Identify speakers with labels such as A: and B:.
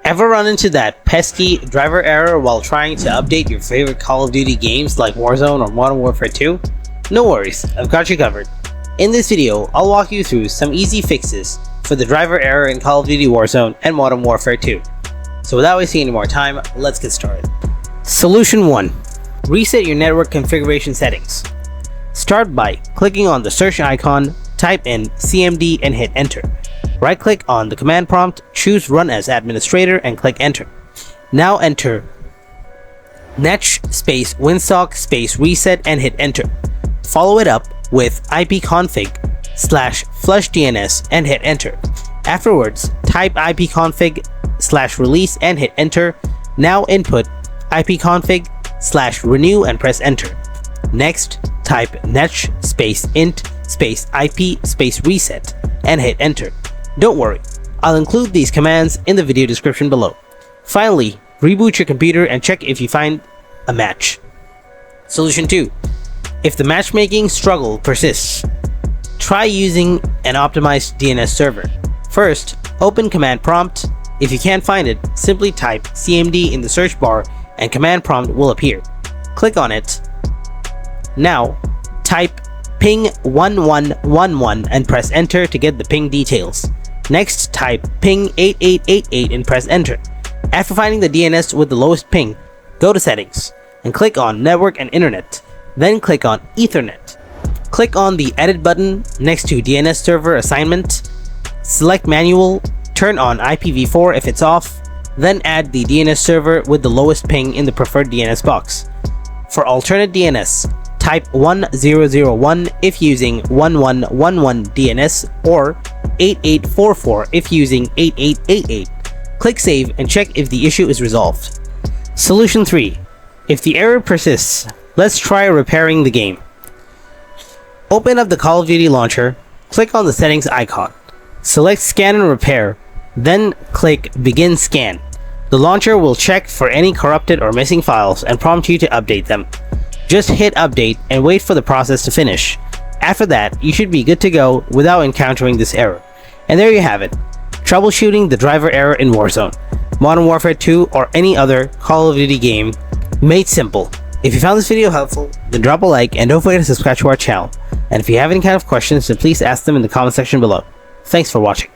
A: Ever run into that pesky driver error while trying to update your favorite Call of Duty games like Warzone or Modern Warfare 2? No worries, I've got you covered. In this video, I'll walk you through some easy fixes for the driver error in Call of Duty Warzone and Modern Warfare 2. So without wasting any more time, let's get started. Solution 1. Reset your network configuration settings. Start by clicking on the search icon, type in CMD and hit enter. Right click on the command prompt, choose run as administrator and click enter. Now enter netsh space winsock space reset and hit enter. Follow it up with ipconfig /flushdns and hit enter. Afterwards, type ipconfig /release and hit enter. Now input ipconfig /renew and press enter. Next, type netsh space int space ip space reset and hit enter. Don't worry, I'll include these commands in the video description below. Finally, reboot your computer and check if you find a match. Solution 2. If the matchmaking struggle persists, try using an optimized DNS server. First, open command prompt. If you can't find it, simply type CMD in the search bar and command prompt will appear. Click on it. Now, type ping 1111 and press enter to get the ping details. Next, type ping 8888 and press enter. After finding the DNS with the lowest ping, go to settings and click on network and internet. Then click on Ethernet. Click on the edit button next to DNS server assignment. Select manual, turn on IPv4 if it's off, then add the DNS server with the lowest ping in the preferred DNS box. For alternate DNS, type 1001 if using 1111 DNS or 8844 if using 8888. Click save and check if the issue is resolved. Solution 3. If the error persists, let's try repairing the game. Open up the Call of Duty launcher, click on the settings icon, select scan and repair, then click begin scan. The launcher will check for any corrupted or missing files and prompt you to update them. Just hit update and wait for the process to finish. After that, you should be good to go without encountering this error. And there you have it, troubleshooting the driver error in Warzone, Modern Warfare 2 or any other Call of Duty game made simple. If you found this video helpful, then drop a like and don't forget to subscribe to our channel. And if you have any kind of questions, then please ask them in the comment section below. Thanks for watching.